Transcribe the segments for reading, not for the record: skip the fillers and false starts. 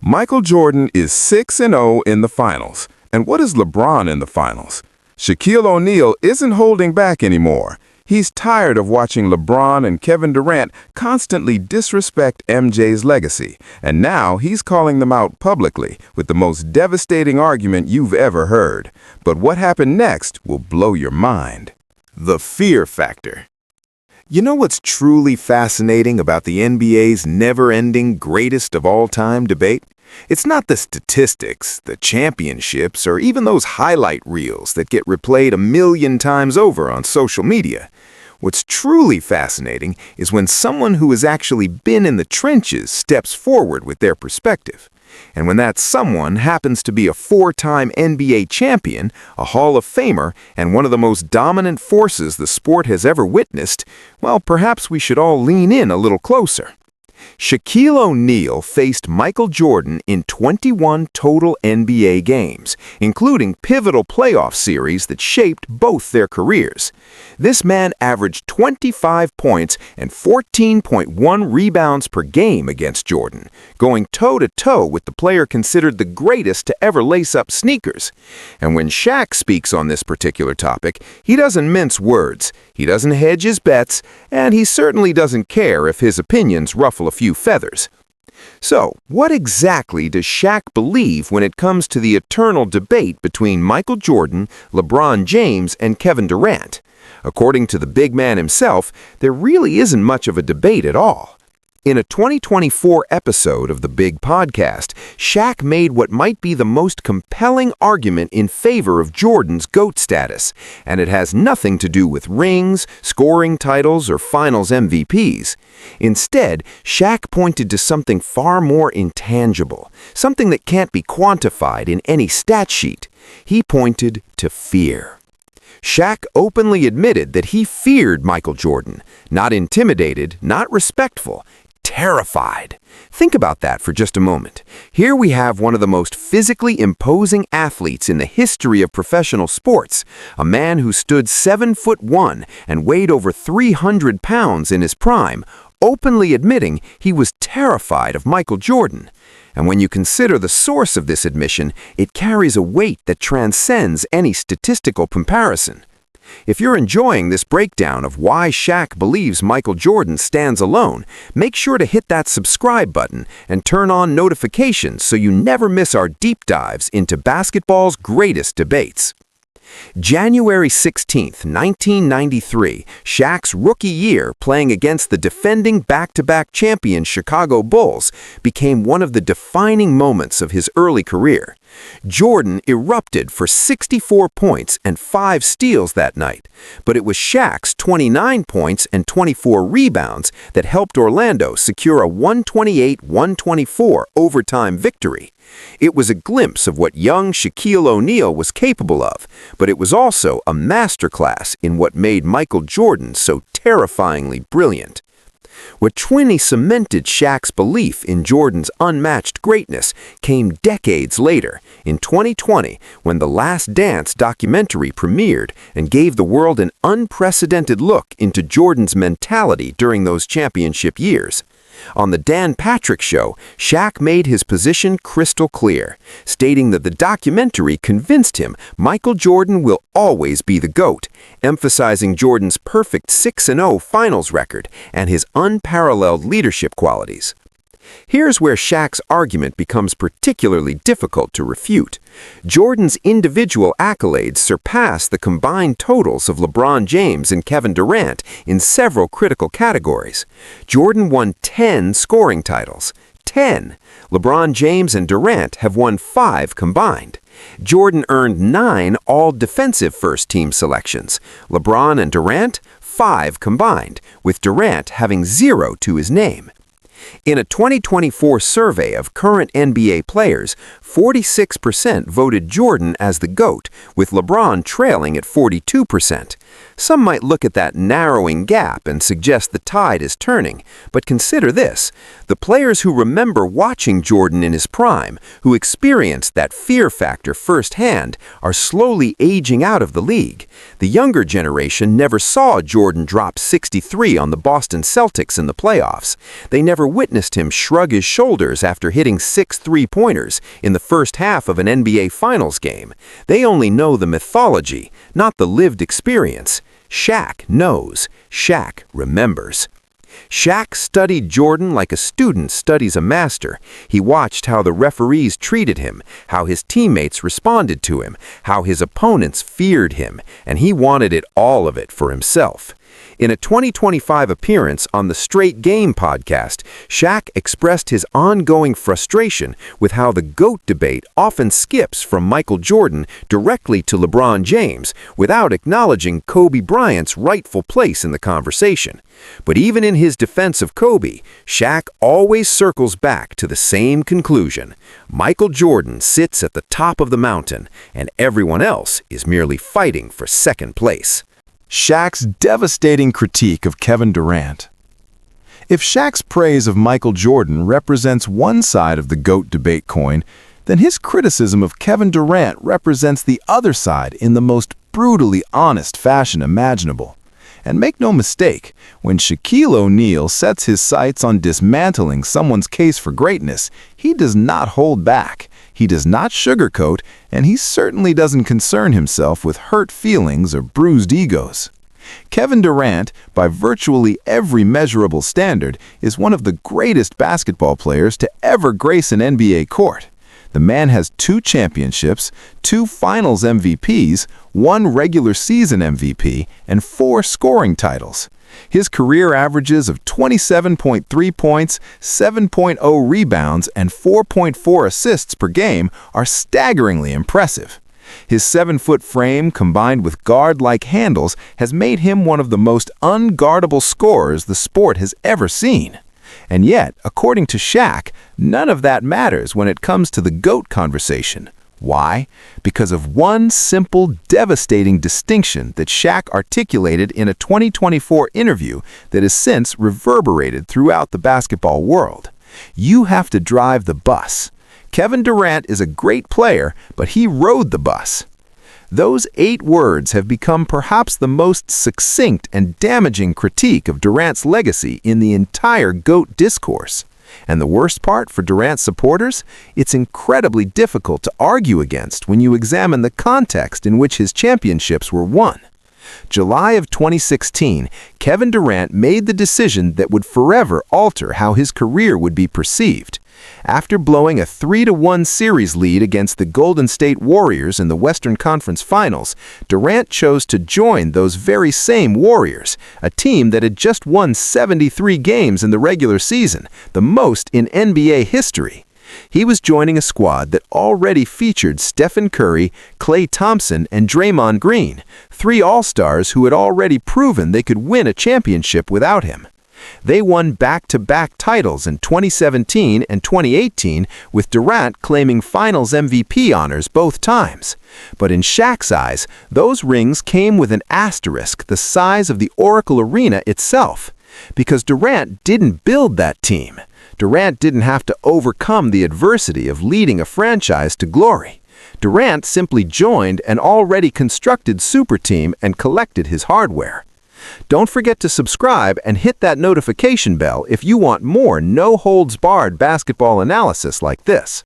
Michael Jordan is 6-0 in the finals. And what is LeBron in the finals? Shaquille O'Neal isn't holding back anymore. He's tired of watching LeBron and Kevin Durant constantly disrespect MJ's legacy, and now he's calling them out publicly with the most devastating argument you've ever heard. But what happened next will blow your mind. The fear factor. You know what's truly fascinating about the NBA's never-ending greatest of all-time debate? It's not the statistics, the championships, or even those highlight reels that get replayed a million times over on social media. What's truly fascinating is when someone who has actually been in the trenches steps forward with their perspective. And when that someone happens to be a four-time NBA champion, a Hall of Famer, and one of the most dominant forces the sport has ever witnessed, well, perhaps we should all lean in a little closer. Shaquille O'Neal faced Michael Jordan in 21 total NBA games, including pivotal playoff series that shaped both their careers. This man averaged 25 points and 14.1 rebounds per game against Jordan, going toe-to-toe with the player considered the greatest to ever lace up sneakers. And when Shaq speaks on this particular topic, he doesn't mince words, he doesn't hedge his bets, and he certainly doesn't care if his opinions ruffle a few feathers. So, what exactly does Shaq believe when it comes to the eternal debate between Michael Jordan, LeBron James, and Kevin Durant? According to the big man himself, there really isn't much of a debate at all. In a 2024 episode of The Big Podcast, Shaq made what might be the most compelling argument in favor of Jordan's GOAT status, and it has nothing to do with rings, scoring titles, or finals MVPs. Instead, Shaq pointed to something far more intangible, something that can't be quantified in any stat sheet. He pointed to fear. Shaq openly admitted that he feared Michael Jordan, not intimidated, not respectful, terrified. Think about that for just a moment. Here we have one of the most physically imposing athletes in the history of professional sports, a man who stood 7'1" and weighed over 300 pounds in his prime, openly admitting he was terrified of Michael Jordan. And when you consider the source of this admission, it carries a weight that transcends any statistical comparison. If you're enjoying this breakdown of why Shaq believes Michael Jordan stands alone, make sure to hit that subscribe button and turn on notifications so you never miss our deep dives into basketball's greatest debates. January 16, 1993, Shaq's rookie year playing against the defending back-to-back champion Chicago Bulls became one of the defining moments of his early career. Jordan erupted for 64 points and 5 steals that night, but it was Shaq's 29 points and 24 rebounds that helped Orlando secure a 128-124 overtime victory. It was a glimpse of what young Shaquille O'Neal was capable of, but it was also a masterclass in what made Michael Jordan so terrifyingly brilliant. What truly cemented Shaq's belief in Jordan's unmatched greatness came decades later, in 2020, when The Last Dance documentary premiered and gave the world an unprecedented look into Jordan's mentality during those championship years. On the Dan Patrick Show, Shaq made his position crystal clear, stating that the documentary convinced him Michael Jordan will always be the GOAT, emphasizing Jordan's perfect 6-0 finals record and his unparalleled leadership qualities. Here's where Shaq's argument becomes particularly difficult to refute. Jordan's individual accolades surpass the combined totals of LeBron James and Kevin Durant in several critical categories. Jordan won 10 scoring titles. 10. LeBron James and Durant have won 5 combined. Jordan earned 9 all-defensive first-team selections. LeBron and Durant, 5 combined, with Durant having 0 to his name. In a 2024 survey of current NBA players, 46% voted Jordan as the GOAT, with LeBron trailing at 42%. Some might look at that narrowing gap and suggest the tide is turning, but consider this. The players who remember watching Jordan in his prime, who experienced that fear factor firsthand, are slowly aging out of the league. The younger generation never saw Jordan drop 63 on the Boston Celtics in the playoffs. They never witnessed him shrug his shoulders after hitting 6 three-pointers in the first half of an NBA Finals game. They only know the mythology, not the lived experience. Shaq knows. Shaq remembers. Shaq studied Jordan like a student studies a master. He watched how the referees treated him, how his teammates responded to him, how his opponents feared him, and he wanted all of it for himself. In a 2025 appearance on the Straight Game podcast, Shaq expressed his ongoing frustration with how the GOAT debate often skips from Michael Jordan directly to LeBron James without acknowledging Kobe Bryant's rightful place in the conversation. But even in his defense of Kobe, Shaq always circles back to the same conclusion. Michael Jordan sits at the top of the mountain, and everyone else is merely fighting for second place. Shaq's devastating critique of Kevin Durant. If Shaq's praise of Michael Jordan represents one side of the GOAT debate coin, then his criticism of Kevin Durant represents the other side in the most brutally honest fashion imaginable. And make no mistake, when Shaquille O'Neal sets his sights on dismantling someone's case for greatness, he does not hold back. He does not sugarcoat, and he certainly doesn't concern himself with hurt feelings or bruised egos. Kevin Durant, by virtually every measurable standard, is one of the greatest basketball players to ever grace an NBA court. The man has 2 championships, 2 Finals MVPs, 1 regular season MVP, and 4 scoring titles. His career averages of 27.3 points, 7.0 rebounds, and 4.4 assists per game are staggeringly impressive. His 7-foot frame, combined with guard-like handles, has made him one of the most unguardable scorers the sport has ever seen. And yet, according to Shaq, none of that matters when it comes to the GOAT conversation. Why? Because of one simple, devastating distinction that Shaq articulated in a 2024 interview that has since reverberated throughout the basketball world. You have to drive the bus. Kevin Durant is a great player, but he rode the bus. Those 8 words have become perhaps the most succinct and damaging critique of Durant's legacy in the entire GOAT discourse. And the worst part for Durant supporters? It's incredibly difficult to argue against when you examine the context in which his championships were won. July of 2016, Kevin Durant made the decision that would forever alter how his career would be perceived. After blowing a 3-1 series lead against the Golden State Warriors in the Western Conference Finals, Durant chose to join those very same Warriors, a team that had just won 73 games in the regular season, the most in NBA history. He was joining a squad that already featured Stephen Curry, Klay Thompson, and Draymond Green, 3 All-Stars who had already proven they could win a championship without him. They won back-to-back titles in 2017 and 2018, with Durant claiming Finals MVP honors both times. But in Shaq's eyes, those rings came with an asterisk the size of the Oracle Arena itself. Because Durant didn't build that team. Durant didn't have to overcome the adversity of leading a franchise to glory. Durant simply joined an already constructed super team and collected his hardware. Don't forget to subscribe and hit that notification bell if you want more no-holds-barred basketball analysis like this.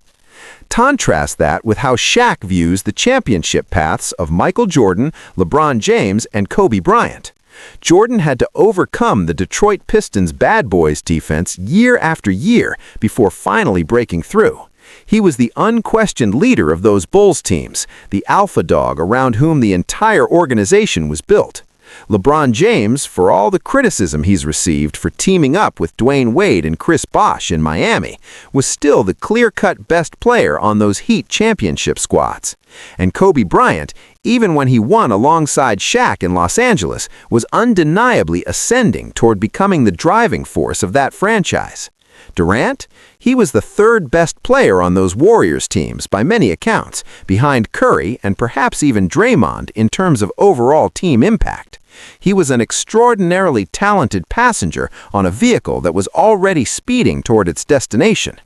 Contrast that with how Shaq views the championship paths of Michael Jordan, LeBron James, and Kobe Bryant. Jordan had to overcome the Detroit Pistons' bad boys defense year after year before finally breaking through. He was the unquestioned leader of those Bulls teams, the alpha dog around whom the entire organization was built. LeBron James, for all the criticism he's received for teaming up with Dwayne Wade and Chris Bosh in Miami, was still the clear-cut best player on those Heat championship squads. And Kobe Bryant, even when he won alongside Shaq in Los Angeles, was undeniably ascending toward becoming the driving force of that franchise. Durant? He was the 3rd best player on those Warriors teams by many accounts, behind Curry and perhaps even Draymond in terms of overall team impact. He was an extraordinarily talented passenger on a vehicle that was already speeding toward its destination.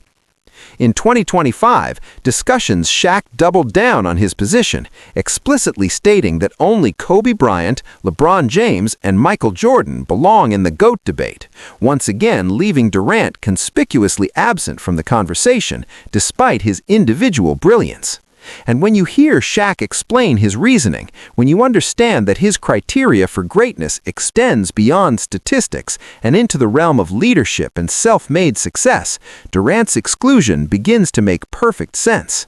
In 2025, discussions Shaq doubled down on his position, explicitly stating that only Kobe Bryant, LeBron James, and Michael Jordan belong in the GOAT debate, once again leaving Durant conspicuously absent from the conversation, despite his individual brilliance. And when you hear Shaq explain his reasoning, when you understand that his criteria for greatness extends beyond statistics and into the realm of leadership and self-made success, Durant's exclusion begins to make perfect sense.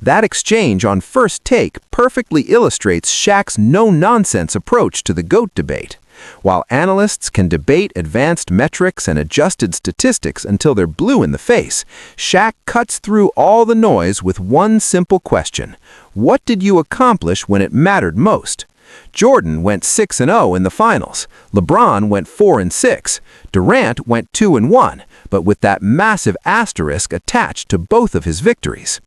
That exchange on first take perfectly illustrates Shaq's no-nonsense approach to the GOAT debate. While analysts can debate advanced metrics and adjusted statistics until they're blue in the face, Shaq cuts through all the noise with one simple question: what did you accomplish when it mattered most? Jordan went 6-0 in the finals. LeBron went 4-6. Durant went 2-1, but with that massive asterisk attached to both of his victories.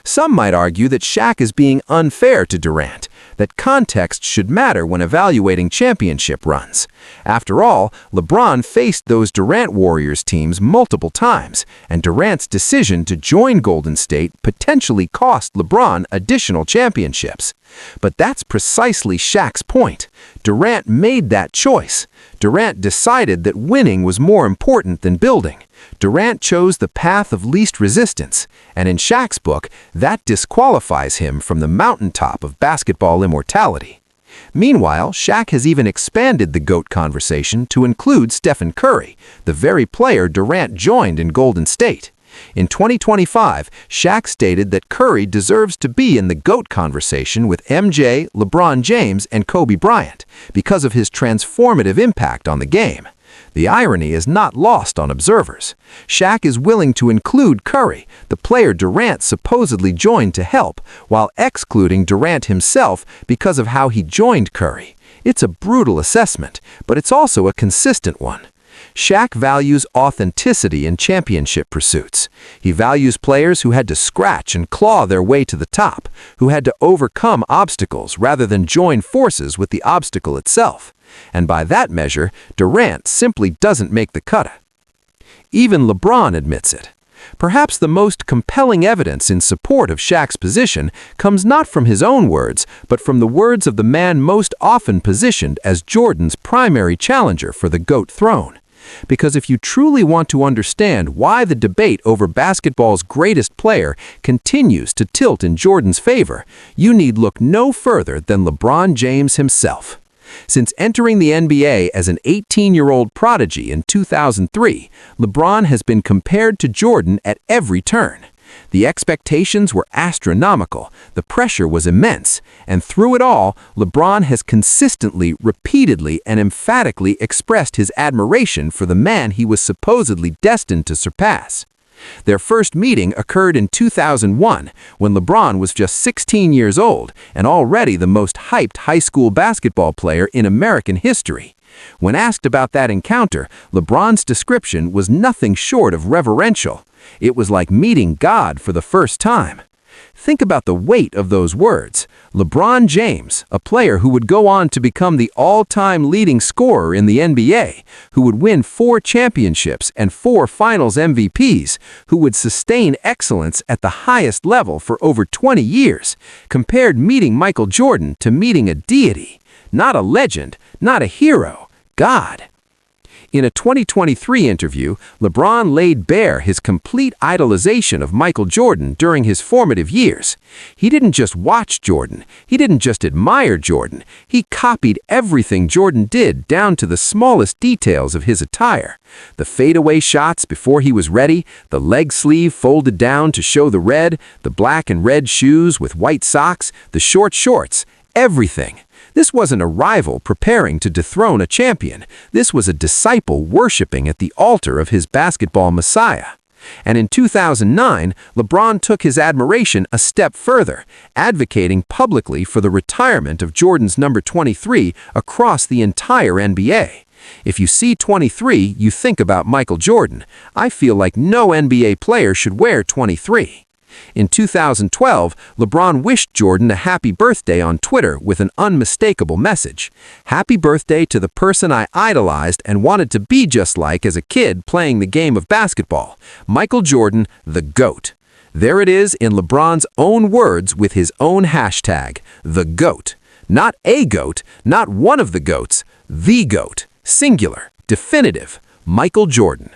Some might argue that Shaq is being unfair to Durant, that context should matter when evaluating championship runs. After all, LeBron faced those Durant Warriors teams multiple times, and Durant's decision to join Golden State potentially cost LeBron additional championships. But that's precisely Shaq's point. Durant made that choice. Durant decided that winning was more important than building. Durant chose the path of least resistance, and in Shaq's book, that disqualifies him from the mountaintop of basketball immortality. Meanwhile, Shaq has even expanded the GOAT conversation to include Stephen Curry, the very player Durant joined in Golden State. In 2025, Shaq stated that Curry deserves to be in the GOAT conversation with MJ, LeBron James, and Kobe Bryant because of his transformative impact on the game. The irony is not lost on observers. Shaq is willing to include Curry, the player Durant supposedly joined to help, while excluding Durant himself because of how he joined Curry. It's a brutal assessment, but it's also a consistent one. Shaq values authenticity in championship pursuits. He values players who had to scratch and claw their way to the top, who had to overcome obstacles rather than join forces with the obstacle itself. And by that measure, Durant simply doesn't make the cut. Even LeBron admits it. Perhaps the most compelling evidence in support of Shaq's position comes not from his own words, but from the words of the man most often positioned as Jordan's primary challenger for the GOAT throne. Because if you truly want to understand why the debate over basketball's greatest player continues to tilt in Jordan's favor, you need look no further than LeBron James himself. Since entering the NBA as an 18-year-old prodigy in 2003, LeBron has been compared to Jordan at every turn. The expectations were astronomical, the pressure was immense, and through it all, LeBron has consistently, repeatedly, and emphatically expressed his admiration for the man he was supposedly destined to surpass. Their first meeting occurred in 2001, when LeBron was just 16 years old and already the most hyped high school basketball player in American history. When asked about that encounter, LeBron's description was nothing short of reverential. It was like meeting God for the first time. Think about the weight of those words. LeBron James, a player who would go on to become the all-time leading scorer in the NBA, who would win 4 championships and 4 finals MVPs, who would sustain excellence at the highest level for over 20 years, compared meeting Michael Jordan to meeting a deity. Not a legend, not a hero, God. In a 2023 interview, LeBron laid bare his complete idolization of Michael Jordan during his formative years. He didn't just watch Jordan. He didn't just admire Jordan. He copied everything Jordan did down to the smallest details of his attire. The fadeaway shots before he was ready, the leg sleeve folded down to show the red, the black and red shoes with white socks, the short shorts, everything. This wasn't a rival preparing to dethrone a champion. This was a disciple worshiping at the altar of his basketball messiah. And in 2009, LeBron took his admiration a step further, advocating publicly for the retirement of Jordan's number 23 across the entire NBA. If you see 23, you think about Michael Jordan. I feel like no NBA player should wear 23. In 2012, LeBron wished Jordan a happy birthday on Twitter with an unmistakable message. "Happy birthday to the person I idolized and wanted to be just like as a kid playing the game of basketball. Michael Jordan, the GOAT." There it is in LeBron's own words with his own hashtag, the GOAT. Not a GOAT, not one of the GOATs, the GOAT, singular, definitive, Michael Jordan.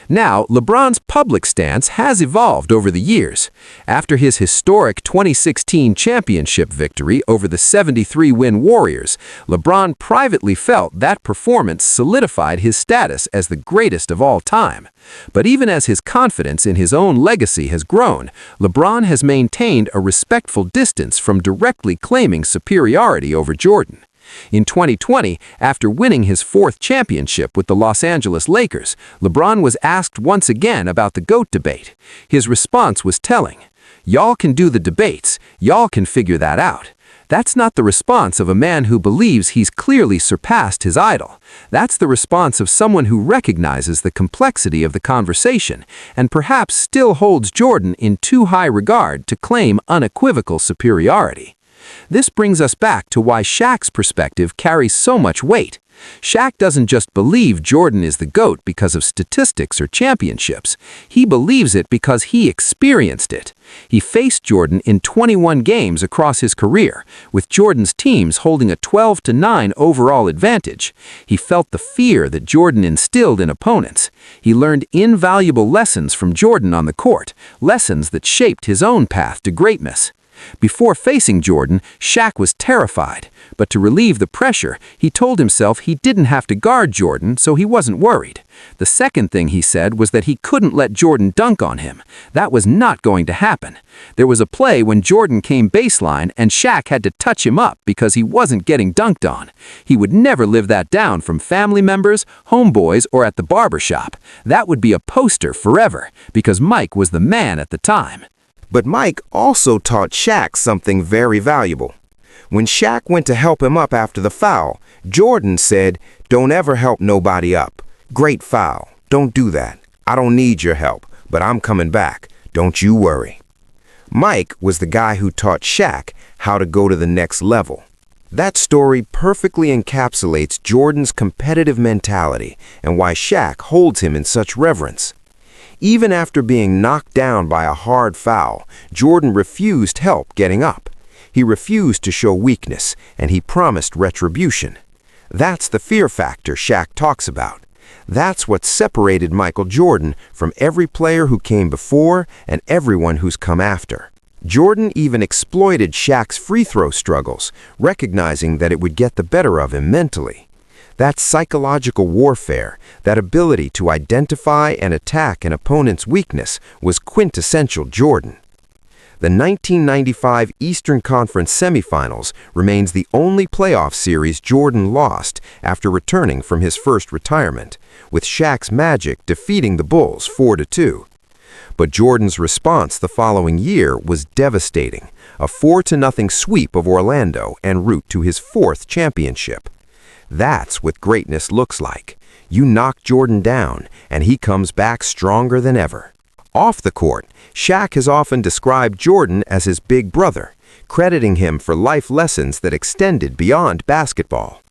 Now, LeBron's public stance has evolved over the years. After his historic 2016 championship victory over the 73-win Warriors, LeBron privately felt that performance solidified his status as the greatest of all time. But even as his confidence in his own legacy has grown, LeBron has maintained a respectful distance from directly claiming superiority over Jordan. In 2020, after winning his fourth championship with the Los Angeles Lakers, LeBron was asked once again about the GOAT debate. His response was telling. "Y'all can do the debates, y'all can figure that out. That's not the response of a man who believes he's clearly surpassed his idol. That's the response of someone who recognizes the complexity of the conversation and perhaps still holds Jordan in too high regard to claim unequivocal superiority." This brings us back to why Shaq's perspective carries so much weight. Shaq doesn't just believe Jordan is the GOAT because of statistics or championships. He believes it because he experienced it. He faced Jordan in 21 games across his career, with Jordan's teams holding a 12-9 overall advantage. He felt the fear that Jordan instilled in opponents. He learned invaluable lessons from Jordan on the court, lessons that shaped his own path to greatness. Before facing Jordan, Shaq was terrified, but to relieve the pressure, he told himself he didn't have to guard Jordan, so he wasn't worried. The second thing he said was that he couldn't let Jordan dunk on him. That was not going to happen. There was a play when Jordan came baseline and Shaq had to touch him up because he wasn't getting dunked on. He would never live that down from family members, homeboys, or at the barbershop. That would be a poster forever, because Mike was the man at the time. But Mike also taught Shaq something very valuable. When Shaq went to help him up after the foul, Jordan said, "Don't ever help nobody up. Great foul. Don't do that. I don't need your help, but I'm coming back. Don't you worry." Mike was the guy who taught Shaq how to go to the next level. That story perfectly encapsulates Jordan's competitive mentality and why Shaq holds him in such reverence. Even after being knocked down by a hard foul, Jordan refused help getting up. He refused to show weakness, and he promised retribution. That's the fear factor Shaq talks about. That's what separated Michael Jordan from every player who came before and everyone who's come after. Jordan even exploited Shaq's free throw struggles, recognizing that it would get the better of him mentally. That psychological warfare, that ability to identify and attack an opponent's weakness, was quintessential Jordan. The 1995 Eastern Conference semifinals remains the only playoff series Jordan lost after returning from his first retirement, with Shaq's Magic defeating the Bulls 4-2. But Jordan's response the following year was devastating, a 4-0 sweep of Orlando en route to his fourth championship. That's what greatness looks like. You knock Jordan down, and he comes back stronger than ever. Off the court, Shaq has often described Jordan as his big brother, crediting him for life lessons that extended beyond basketball.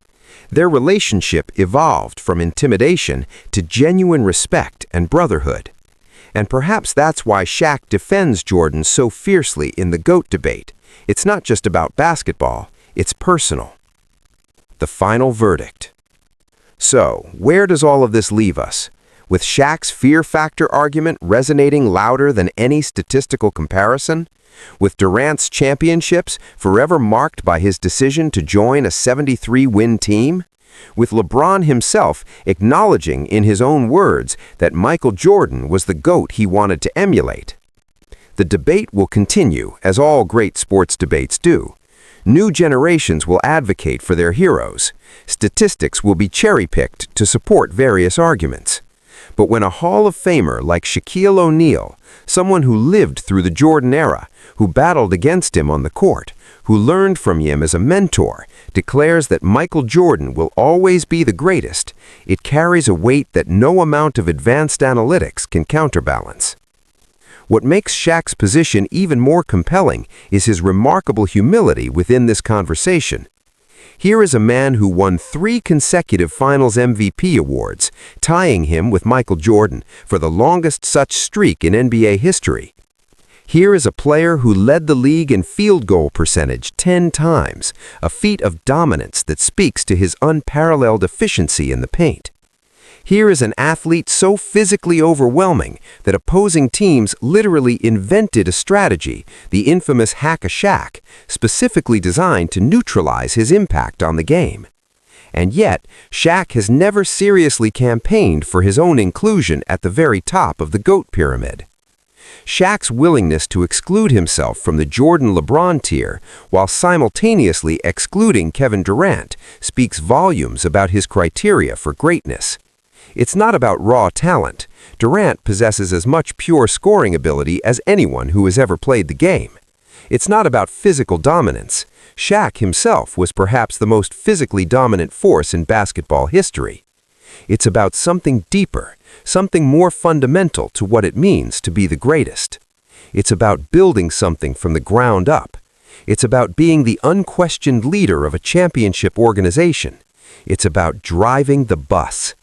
Their relationship evolved from intimidation to genuine respect and brotherhood. And perhaps that's why Shaq defends Jordan so fiercely in the GOAT debate. It's not just about basketball, it's personal. The final verdict. So, where does all of this leave us? With Shaq's fear factor argument resonating louder than any statistical comparison? With Durant's championships forever marked by his decision to join a 73-win team? With LeBron himself acknowledging in his own words that Michael Jordan was the GOAT he wanted to emulate? The debate will continue, as all great sports debates do. New generations will advocate for their heroes. Statistics will be cherry-picked to support various arguments. But when a Hall of Famer like Shaquille O'Neal, someone who lived through the Jordan era, who battled against him on the court, who learned from him as a mentor, declares that Michael Jordan will always be the greatest, it carries a weight that no amount of advanced analytics can counterbalance. What makes Shaq's position even more compelling is his remarkable humility within this conversation. Here is a man who won 3 consecutive Finals MVP awards, tying him with Michael Jordan for the longest such streak in NBA history. Here is a player who led the league in field goal percentage 10 times, a feat of dominance that speaks to his unparalleled efficiency in the paint. Here is an athlete so physically overwhelming that opposing teams literally invented a strategy, the infamous Hack-a-Shaq, specifically designed to neutralize his impact on the game. And yet, Shaq has never seriously campaigned for his own inclusion at the very top of the GOAT pyramid. Shaq's willingness to exclude himself from the Jordan-LeBron tier while simultaneously excluding Kevin Durant speaks volumes about his criteria for greatness. It's not about raw talent. Durant possesses as much pure scoring ability as anyone who has ever played the game. It's not about physical dominance. Shaq himself was perhaps the most physically dominant force in basketball history. It's about something deeper, something more fundamental to what it means to be the greatest. It's about building something from the ground up. It's about being the unquestioned leader of a championship organization. It's about driving the bus.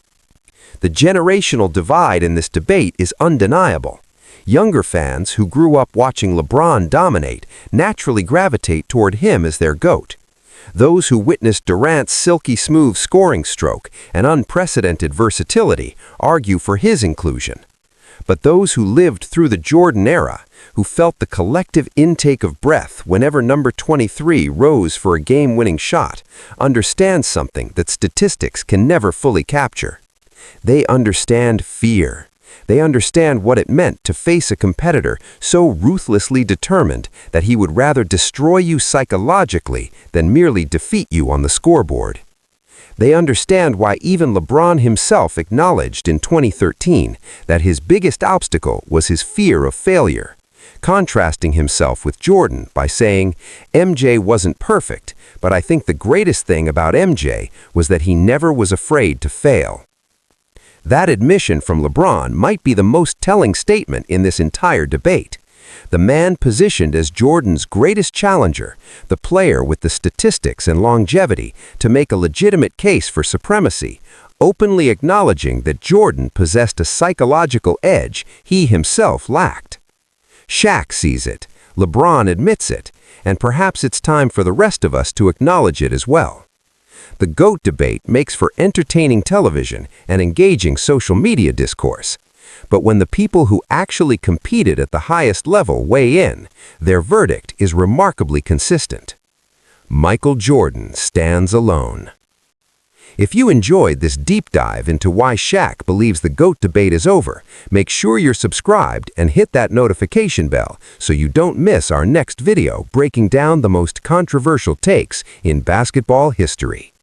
The generational divide in this debate is undeniable. Younger fans who grew up watching LeBron dominate naturally gravitate toward him as their GOAT. Those who witnessed Durant's silky smooth scoring stroke and unprecedented versatility argue for his inclusion. But those who lived through the Jordan era, who felt the collective intake of breath whenever number 23 rose for a game-winning shot, understand something that statistics can never fully capture. They understand fear. They understand what it meant to face a competitor so ruthlessly determined that he would rather destroy you psychologically than merely defeat you on the scoreboard. They understand why even LeBron himself acknowledged in 2013 that his biggest obstacle was his fear of failure, contrasting himself with Jordan by saying, "MJ wasn't perfect, but I think the greatest thing about MJ was that he never was afraid to fail." That admission from LeBron might be the most telling statement in this entire debate. The man positioned as Jordan's greatest challenger, the player with the statistics and longevity to make a legitimate case for supremacy, openly acknowledging that Jordan possessed a psychological edge he himself lacked. Shaq sees it, LeBron admits it, and perhaps it's time for the rest of us to acknowledge it as well. The GOAT debate makes for entertaining television and engaging social media discourse. But when the people who actually competed at the highest level weigh in, their verdict is remarkably consistent. Michael Jordan stands alone. If you enjoyed this deep dive into why Shaq believes the GOAT debate is over, make sure you're subscribed and hit that notification bell so you don't miss our next video breaking down the most controversial takes in basketball history.